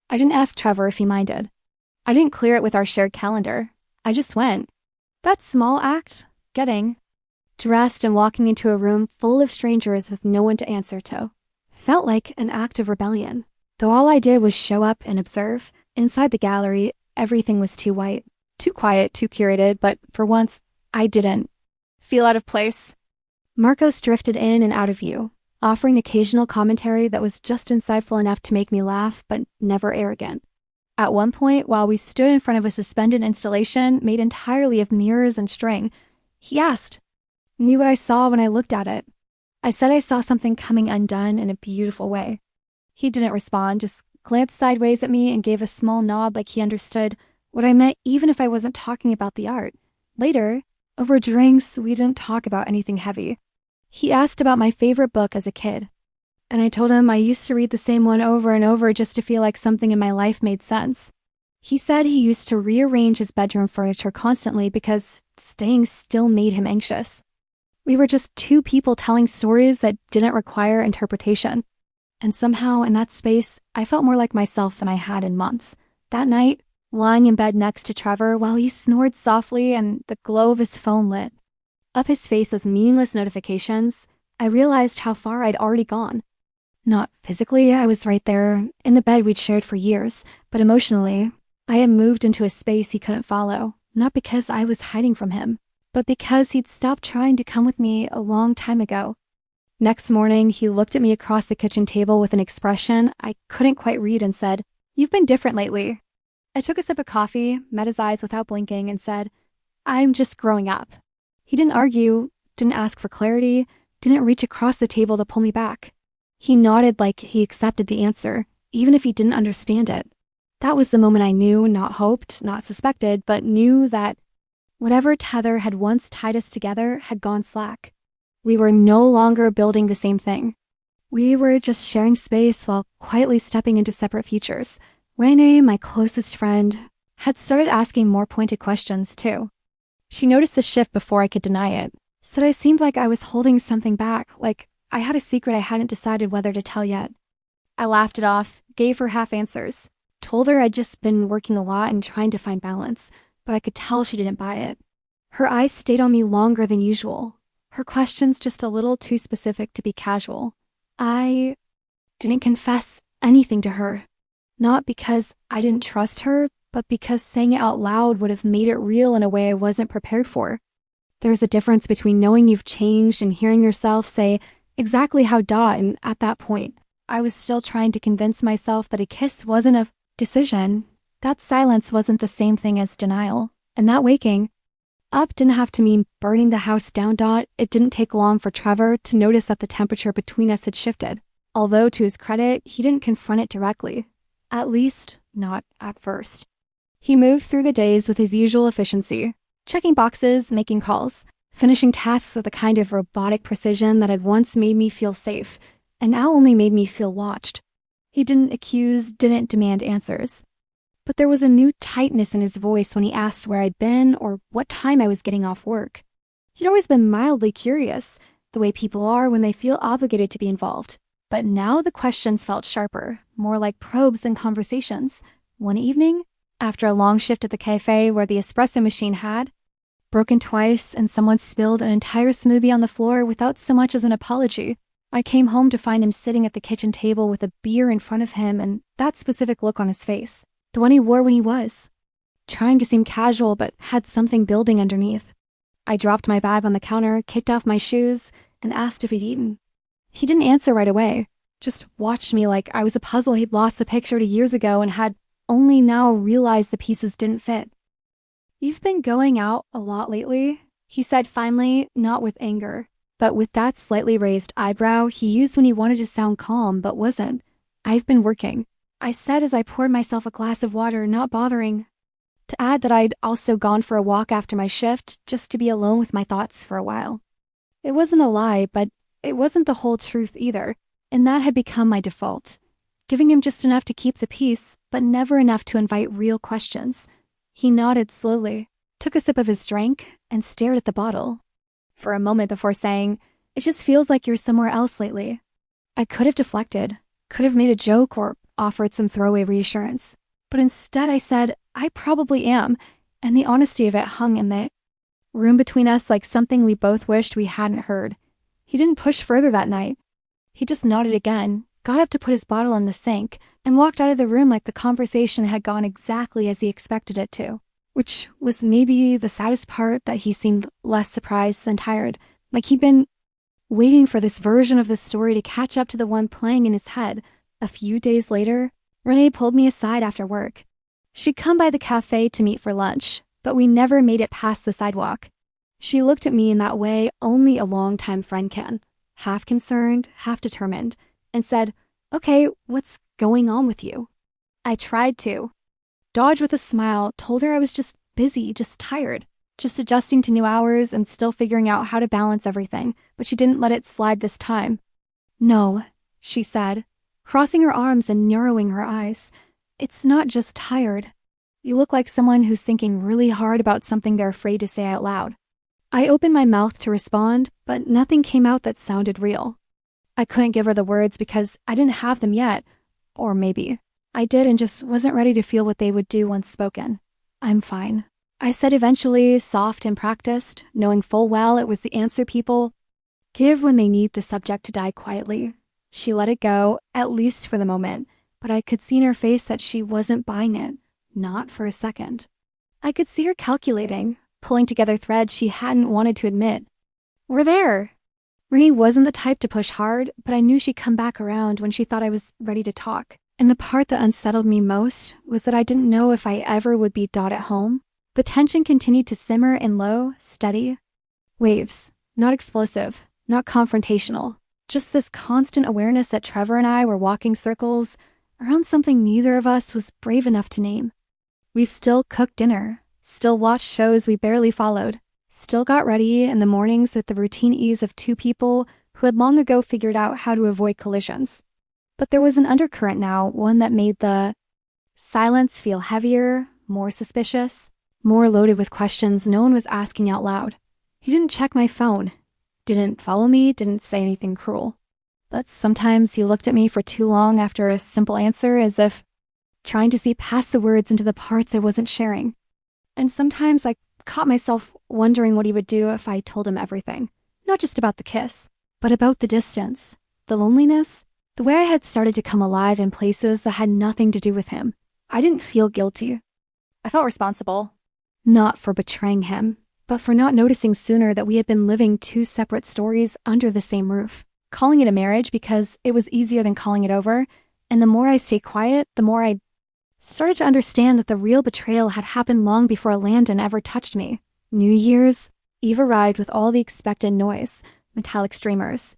Speaker 1: I didn't ask Trevor if he minded. I didn't clear it with our shared calendar. I just went. That small act, getting dressed and walking into a room full of strangers with no one to answer to, felt like an act of rebellion. Though all I did was show up and observe, inside the gallery, everything was too white, too quiet, too curated, but for once, I didn't feel out of place. Marcos drifted in and out of view, offering occasional commentary that was just insightful enough to make me laugh, but never arrogant. At one point, while we stood in front of a suspended installation made entirely of mirrors and string, he asked me what I saw when I looked at it. I said I saw something coming undone in a beautiful way. He didn't respond, just glanced sideways at me and gave a small nod like he understood what I meant even if I wasn't talking about the art. Later, over drinks, we didn't talk about anything heavy. He asked about my favorite book as a kid, and I told him I used to read the same one over and over just to feel like something in my life made sense. He said he used to rearrange his bedroom furniture constantly because staying still made him anxious. We were just 2 people telling stories that didn't require interpretation. And somehow, in that space, I felt more like myself than I had in months. That night, lying in bed next to Trevor while he snored softly and the glow of his phone lit up his face with meaningless notifications, I realized how far I'd already gone. Not physically, I was right there, in the bed we'd shared for years, but emotionally, I had moved into a space he couldn't follow, not because I was hiding from him, but because he'd stopped trying to come with me a long time ago. Next morning, he looked at me across the kitchen table with an expression I couldn't quite read and said, "You've been different lately." I took a sip of coffee, met his eyes without blinking, and said, "I'm just growing up." He didn't argue, didn't ask for clarity, didn't reach across the table to pull me back. He nodded like he accepted the answer, even if he didn't understand it. That was the moment I knew, not hoped, not suspected, but knew that whatever tether had once tied us together had gone slack. We were no longer building the same thing. We were just sharing space while quietly stepping into separate futures. Wayne, my closest friend, had started asking more pointed questions, too. She noticed the shift before I could deny it, said I seemed like I was holding something back, like I had a secret I hadn't decided whether to tell yet. I laughed it off, gave her half answers, told her I'd just been working a lot and trying to find balance, but I could tell she didn't buy it. Her eyes stayed on me longer than usual, her questions just a little too specific to be casual. I didn't confess anything to her, not because I didn't trust her, but because saying it out loud would have made it real in a way I wasn't prepared for. There's a difference between knowing you've changed and hearing yourself say exactly how and at that point, I was still trying to convince myself that a kiss wasn't a decision. That silence wasn't the same thing as denial. And that waking up didn't have to mean burning the house down. It didn't take long for Trevor to notice that the temperature between us had shifted. Although, to his credit, he didn't confront it directly. At least, not at first. He moved through the days with his usual efficiency, checking boxes, making calls, finishing tasks with a kind of robotic precision that had once made me feel safe, and now only made me feel watched. He didn't accuse, didn't demand answers. But there was a new tightness in his voice when he asked where I'd been or what time I was getting off work. He'd always been mildly curious, the way people are when they feel obligated to be involved. But now the questions felt sharper, more like probes than conversations. One evening, after a long shift at the cafe where the espresso machine had broken twice and someone spilled an entire smoothie on the floor without so much as an apology, I came home to find him sitting at the kitchen table with a beer in front of him and that specific look on his face, the one he wore when he was trying to seem casual but had something building underneath. I dropped my bag on the counter, kicked off my shoes, and asked if he'd eaten. He didn't answer right away, just watched me like I was a puzzle he'd lost the picture to years ago and had only now realized the pieces didn't fit. "You've been going out a lot lately," he said finally, not with anger, but with that slightly raised eyebrow he used when he wanted to sound calm but wasn't. "I've been working," I said as I poured myself a glass of water, not bothering to add that I'd also gone for a walk after my shift just to be alone with my thoughts for a while. It wasn't a lie, but it wasn't the whole truth either, and that had become my default. Giving him just enough to keep the peace, but never enough to invite real questions. He nodded slowly, took a sip of his drink, and stared at the bottle for a moment before saying, "It just feels like you're somewhere else lately." I could have deflected, could have made a joke or offered some throwaway reassurance, but instead I said, "I probably am," and the honesty of it hung in the room between us like something we both wished we hadn't heard. He didn't push further that night. He just nodded again, got up to put his bottle in the sink, and walked out of the room like the conversation had gone exactly as he expected it to, which was maybe the saddest part, that he seemed less surprised than tired, like he'd been waiting for this version of the story to catch up to the one playing in his head. A few days later, Renee pulled me aside after work. She'd come by the cafe to meet for lunch, but we never made it past the sidewalk. She looked at me in that way only a longtime friend can, half concerned, half determined, and said, "Okay, what's going on with you?" I tried to dodge with a smile, told her I was just busy, just tired, just adjusting to new hours and still figuring out how to balance everything, but she didn't let it slide this time. "No," she said, crossing her arms and narrowing her eyes. "It's not just tired. You look like someone who's thinking really hard about something they're afraid to say out loud." I opened my mouth to respond, but nothing came out that sounded real. I couldn't give her the words because I didn't have them yet. Or maybe I did and just wasn't ready to feel what they would do once spoken. "I'm fine," I said eventually, soft and practiced, knowing full well it was the answer people give when they need the subject to die quietly. She let it go, at least for the moment, but I could see in her face that she wasn't buying it, not for a second. I could see her calculating, pulling together threads she hadn't wanted to admit. "We're there." Renee wasn't the type to push hard, but I knew she'd come back around when she thought I was ready to talk. And the part that unsettled me most was that I didn't know if I ever would be at home. The tension continued to simmer in low, steady waves, not explosive, not confrontational, just this constant awareness that Trevor and I were walking circles around something neither of us was brave enough to name. We still cooked dinner, still watched shows we barely followed, still got ready in the mornings with the routine ease of two people who had long ago figured out how to avoid collisions. But there was an undercurrent now, one that made the silence feel heavier, more suspicious, more loaded with questions no one was asking out loud. He didn't check my phone, didn't follow me, didn't say anything cruel. But sometimes he looked at me for too long after a simple answer, as if trying to see past the words into the parts I wasn't sharing. And sometimes I caught myself wondering what he would do if I told him everything. Not just about the kiss, but about the distance, the loneliness, the way I had started to come alive in places that had nothing to do with him. I didn't feel guilty. I felt responsible. Not for betraying him, but for not noticing sooner that we had been living two separate stories under the same roof. Calling it a marriage because it was easier than calling it over, and the more I stayed quiet, the more I started to understand that the real betrayal had happened long before Landon ever touched me. New Year's Eve arrived with all the expected noise, metallic streamers,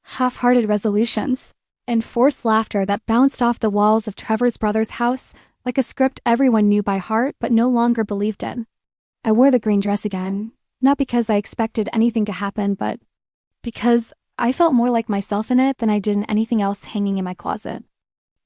Speaker 1: half-hearted resolutions, and forced laughter that bounced off the walls of Trevor's brother's house like a script everyone knew by heart but no longer believed in. I wore the green dress again, not because I expected anything to happen, but because I felt more like myself in it than I did in anything else hanging in my closet.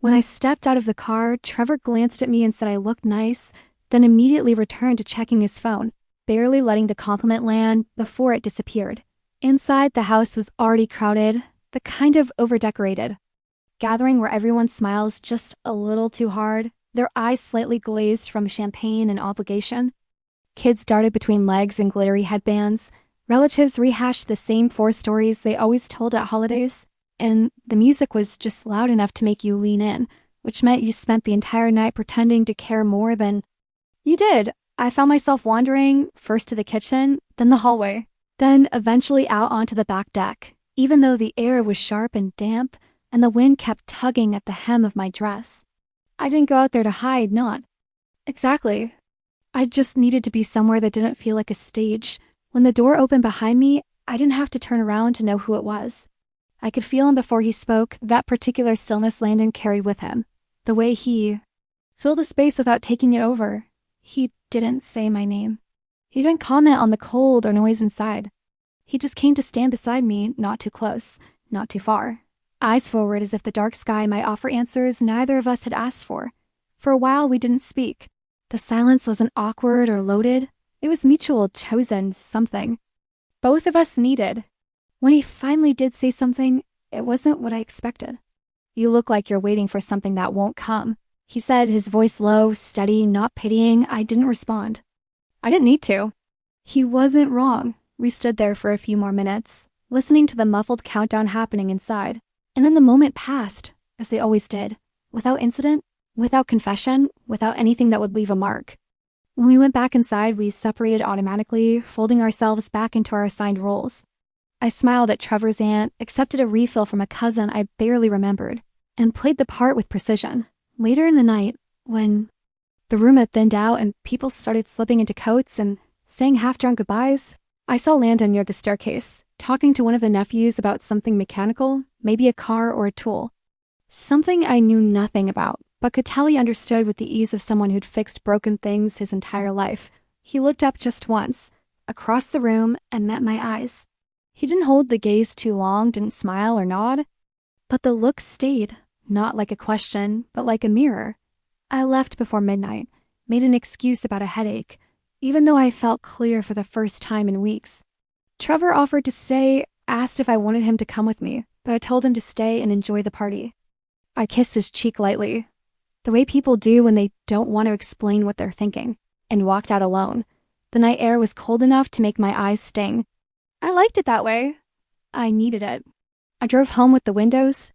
Speaker 1: When I stepped out of the car, Trevor glanced at me and said I looked nice, then immediately returned to checking his phone, barely letting the compliment land before it disappeared. Inside, the house was already crowded, the kind of overdecorated gathering where everyone smiles just a little too hard, their eyes slightly glazed from champagne and obligation. Kids darted between legs and glittery headbands. Relatives rehashed the same 4 stories they always told at holidays, and the music was just loud enough to make you lean in, which meant you spent the entire night pretending to care more than you did. I found myself wandering, first to the kitchen, then the hallway, then eventually out onto the back deck, even though the air was sharp and damp, and the wind kept tugging at the hem of my dress. I didn't go out there to hide, not exactly. I just needed to be somewhere that didn't feel like a stage. When the door opened behind me, I didn't have to turn around to know who it was. I could feel him before he spoke, that particular stillness Landon carried with him. The way he filled a space without taking it over. He didn't say my name. He didn't comment on the cold or noise inside. He just came to stand beside me, not too close, not too far. Eyes forward as if the dark sky might offer answers neither of us had asked for. For a while, we didn't speak. The silence wasn't awkward or loaded. It was mutual, chosen something both of us needed. When he finally did say something, it wasn't what I expected. "You look like you're waiting for something that won't come," he said, his voice low, steady, not pitying. I didn't respond. I didn't need to. He wasn't wrong. We stood there for a few more minutes, listening to the muffled countdown happening inside. And then the moment passed, as they always did, without incident, without confession, without anything that would leave a mark. When we went back inside, we separated automatically, folding ourselves back into our assigned roles. I smiled at Trevor's aunt, accepted a refill from a cousin I barely remembered, and played the part with precision. Later in the night, when the room had thinned out and people started slipping into coats and saying half-drunk goodbyes, I saw Landon near the staircase, talking to one of the nephews about something mechanical, maybe a car or a tool. Something I knew nothing about, but could tell he understood with the ease of someone who'd fixed broken things his entire life. He looked up just once, across the room, and met my eyes. He didn't hold the gaze too long, didn't smile or nod, but the look stayed, not like a question, but like a mirror. I left before midnight, made an excuse about a headache, even though I felt clear for the first time in weeks. Trevor offered to stay, asked if I wanted him to come with me, but I told him to stay and enjoy the party. I kissed his cheek lightly, the way people do when they don't want to explain what they're thinking, and walked out alone. The night air was cold enough to make my eyes sting. I liked it that way. I needed it. I drove home with the windows.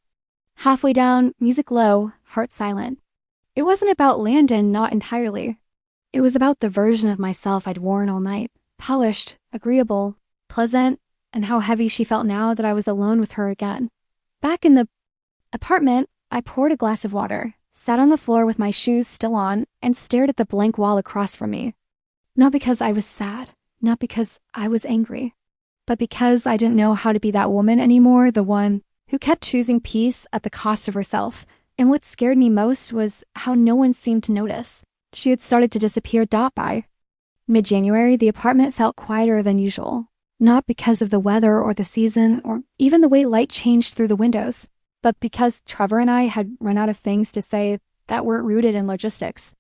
Speaker 1: Halfway down, music low, heart silent. It wasn't about Landon, not entirely. It was about the version of myself I'd worn all night. Polished, agreeable, pleasant, and how heavy she felt now that I was alone with her again. Back in the apartment, I poured a glass of water, sat on the floor with my shoes still on, and stared at the blank wall across from me. Not because I was sad, not because I was angry, but because I didn't know how to be that woman anymore, the one who kept choosing peace at the cost of herself. And what scared me most was how no one seemed to notice. She had started to disappear by. Mid-January, the apartment felt quieter than usual, not because of the weather or the season or even the way light changed through the windows, but because Trevor and I had run out of things to say that weren't rooted in logistics.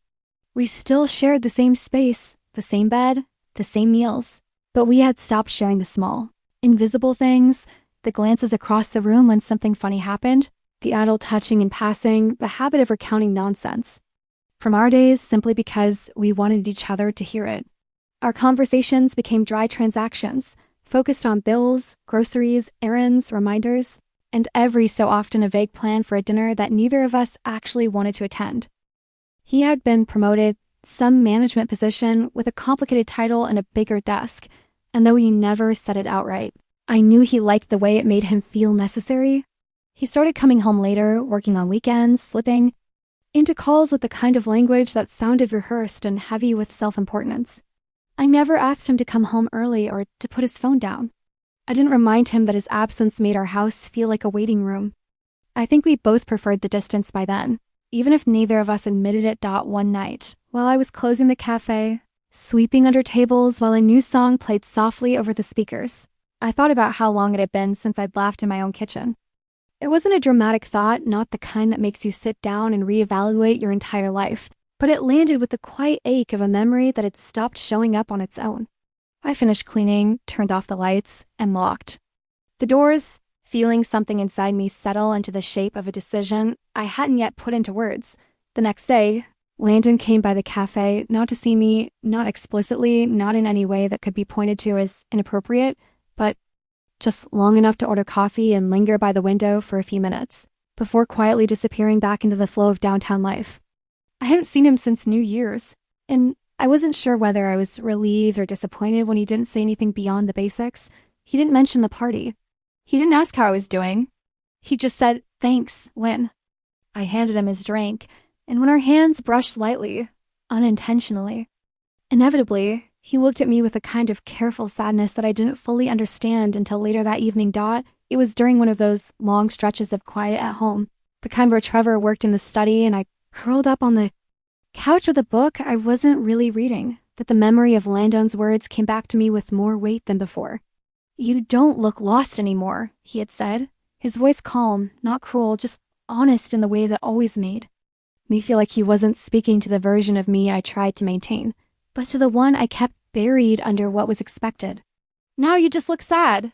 Speaker 1: We still shared the same space, the same bed, the same meals, but we had stopped sharing the small, invisible things, the glances across the room when something funny happened, the idle touching and passing, the habit of recounting nonsense from our days simply because we wanted each other to hear it. Our conversations became dry transactions, focused on bills, groceries, errands, reminders, and every so often a vague plan for a dinner that neither of us actually wanted to attend. He had been promoted, some management position with a complicated title and a bigger desk, and though he never said it outright, I knew he liked the way it made him feel necessary. He started coming home later, working on weekends, slipping into calls with the kind of language that sounded rehearsed and heavy with self-importance. I never asked him to come home early or to put his phone down. I didn't remind him that his absence made our house feel like a waiting room. I think we both preferred the distance by then, even if neither of us admitted it. One night, while I was closing the cafe, sweeping under tables while a new song played softly over the speakers, I thought about how long it had been since I'd laughed in my own kitchen. It wasn't a dramatic thought, not the kind that makes you sit down and reevaluate your entire life, but it landed with the quiet ache of a memory that had stopped showing up on its own. I finished cleaning, turned off the lights, and locked the doors, feeling something inside me settle into the shape of a decision I hadn't yet put into words. The next day, Landon came by the cafe, not to see me, not explicitly, not in any way that could be pointed to as inappropriate, but just long enough to order coffee and linger by the window for a few minutes, before quietly disappearing back into the flow of downtown life. I hadn't seen him since New Year's, and I wasn't sure whether I was relieved or disappointed when he didn't say anything beyond the basics. He didn't mention the party. He didn't ask how I was doing. He just said, "Thanks, Lynn." I handed him his drink, and when our hands brushed lightly, unintentionally, inevitably, he looked at me with a kind of careful sadness that I didn't fully understand until later that evening. It was during one of those long stretches of quiet at home, the kind where Trevor worked in the study and I curled up on the couch with a book I wasn't really reading, that the memory of Landon's words came back to me with more weight than before. "You don't look lost anymore," he had said, his voice calm, not cruel, just honest in the way that always made me feel like he wasn't speaking to the version of me I tried to maintain, but to the one I kept buried under what was expected. "Now you just look sad."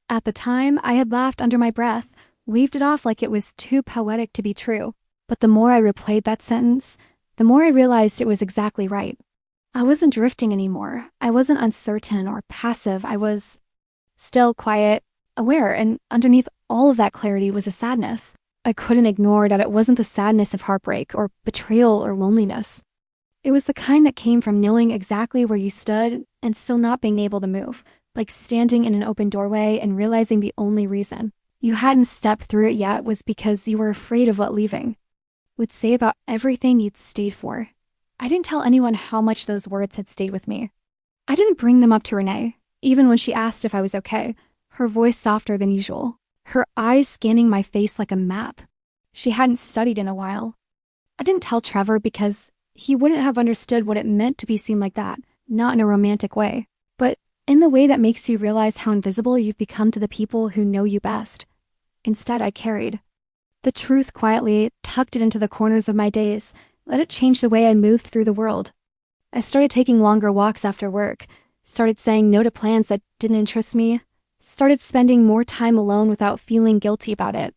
Speaker 1: At the time, I had laughed under my breath, waved it off like it was too poetic to be true. But the more I replayed that sentence, the more I realized it was exactly right. I wasn't drifting anymore. I wasn't uncertain or passive. I was still quiet, aware, and underneath all of that clarity was a sadness. I couldn't ignore that it wasn't the sadness of heartbreak or betrayal or loneliness. It was the kind that came from knowing exactly where you stood and still not being able to move, like standing in an open doorway and realizing the only reason you hadn't stepped through it yet was because you were afraid of what leaving would say about everything you'd stayed for. I didn't tell anyone how much those words had stayed with me. I didn't bring them up to Renee, even when she asked if I was okay, her voice softer than usual, her eyes scanning my face like a map. She hadn't studied in a while. I didn't tell Trevor because he wouldn't have understood what it meant to be seen like that, not in a romantic way, but in the way that makes you realize how invisible you've become to the people who know you best. Instead, I carried the truth quietly, tucked it into the corners of my days, let it change the way I moved through the world. I started taking longer walks after work, started saying no to plans that didn't interest me, started spending more time alone without feeling guilty about it.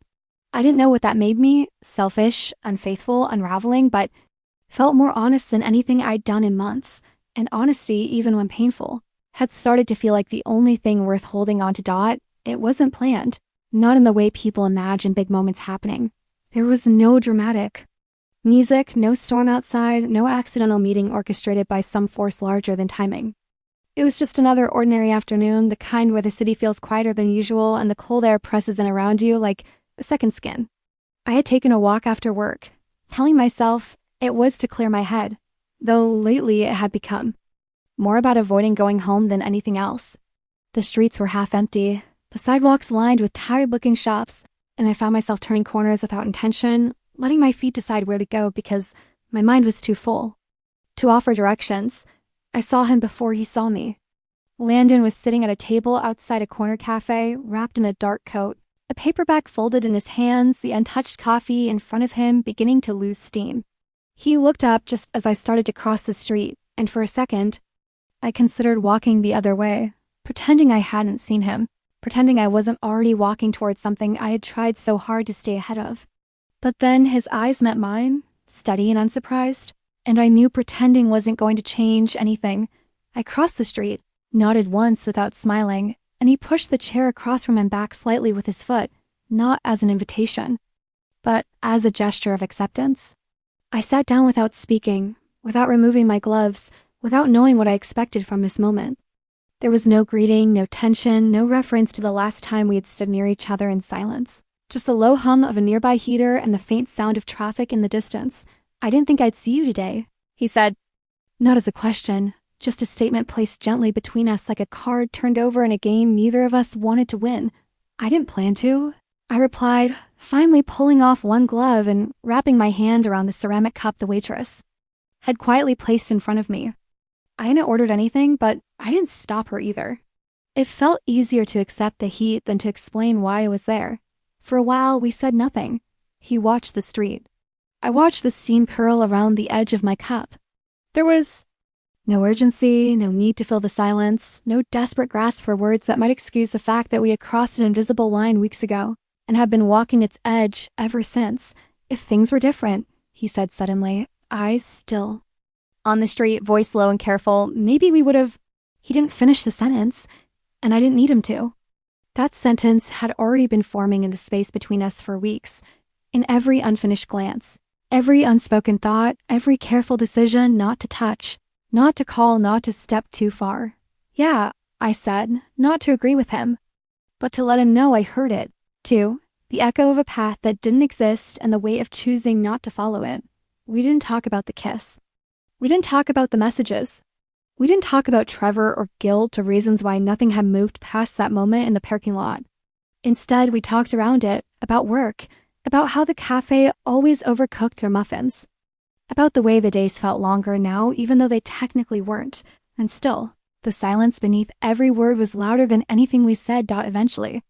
Speaker 1: I didn't know what that made me, selfish, unfaithful, unraveling, but felt more honest than anything I'd done in months, and honesty, even when painful, had started to feel like the only thing worth holding on to. It wasn't planned, not in the way people imagine big moments happening. There was no dramatic music, no storm outside, no accidental meeting orchestrated by some force larger than timing. It was just another ordinary afternoon, the kind where the city feels quieter than usual and the cold air presses in around you like a second skin. I had taken a walk after work, telling myself it was to clear my head, though lately it had become more about avoiding going home than anything else. The streets were half empty, the sidewalks lined with tired-looking shops, and I found myself turning corners without intention, letting my feet decide where to go because my mind was too full to offer directions. I saw him before he saw me. Landon was sitting at a table outside a corner cafe, wrapped in a dark coat, a paperback folded in his hands, the untouched coffee in front of him beginning to lose steam. He looked up just as I started to cross the street, and for a second, I considered walking the other way, pretending I hadn't seen him, pretending I wasn't already walking towards something I had tried so hard to stay ahead of. But then his eyes met mine, steady and unsurprised, and I knew pretending wasn't going to change anything. I crossed the street, nodded once without smiling, and he pushed the chair across from him back slightly with his foot, not as an invitation, but as a gesture of acceptance. I sat down without speaking, without removing my gloves, without knowing what I expected from this moment. There was no greeting, no tension, no reference to the last time we had stood near each other in silence. Just the low hum of a nearby heater and the faint sound of traffic in the distance. "I didn't think I'd see you today," he said. Not as a question, just a statement placed gently between us like a card turned over in a game neither of us wanted to win. "I didn't plan to," I replied, finally pulling off one glove and wrapping my hand around the ceramic cup the waitress had quietly placed in front of me. I hadn't ordered anything, but I didn't stop her either. It felt easier to accept the heat than to explain why I was there. For a while, we said nothing. He watched the street. I watched the steam curl around the edge of my cup. There was No urgency, no need to fill the silence, no desperate grasp for words that might excuse the fact that we had crossed an invisible line weeks ago and have been walking its edge ever since. If things were different, he said suddenly, eyes still. On the street, voice low and careful, maybe we would have... He didn't finish the sentence, and I didn't need him to. That sentence had already been forming in the space between us for weeks, in every unfinished glance, every unspoken thought, every careful decision not to touch, not to call, not to step too far. Yeah, I said, not to agree with him, but to let him know I heard it, too, the echo of a path that didn't exist and the weight of choosing not to follow it. We didn't talk about the kiss. We didn't talk about the messages. We didn't talk about Trevor or guilt or reasons why nothing had moved past that moment in the parking lot. Instead, we talked around it, about work, about how the cafe always overcooked their muffins, about the way the days felt longer now, even though they technically weren't, and still, the silence beneath every word was louder than anything we said. Eventually.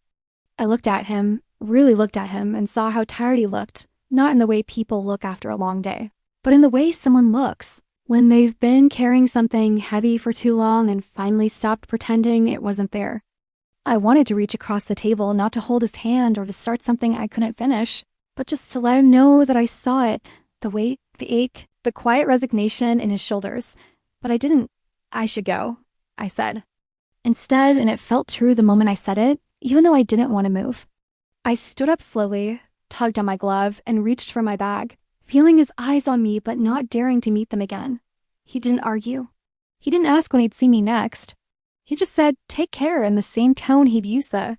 Speaker 1: I looked at him, really looked at him, and saw how tired he looked, not in the way people look after a long day, but in the way someone looks when they've been carrying something heavy for too long and finally stopped pretending it wasn't there. I wanted to reach across the table, not to hold his hand or to start something I couldn't finish, but just to let him know that I saw it, the weight, the ache, the quiet resignation in his shoulders. But I didn't. I should go, I said. Instead, and it felt true the moment I said it, even though I didn't want to move. I stood up slowly, tugged on my glove, and reached for my bag, feeling his eyes on me but not daring to meet them again. He didn't argue. He didn't ask when he'd see me next. He just said, "Take care," in the same tone he'd used the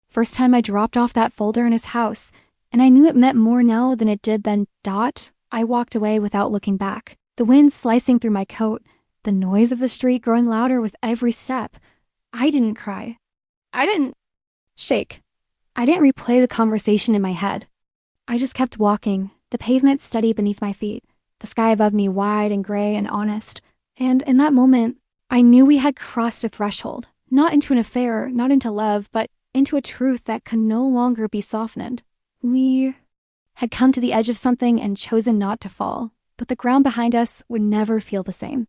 Speaker 1: first time I dropped off that folder in his house, and I knew it meant more now than it did then. I walked away without looking back, the wind slicing through my coat, the noise of the street growing louder with every step. I didn't cry. I didn't shake. I didn't replay the conversation in my head. I just kept walking, the pavement steady beneath my feet, the sky above me wide and gray and honest. And in that moment, I knew we had crossed a threshold, not into an affair, not into love, but into a truth that could no longer be softened. We had come to the edge of something and chosen not to fall, but the ground behind us would never feel the same.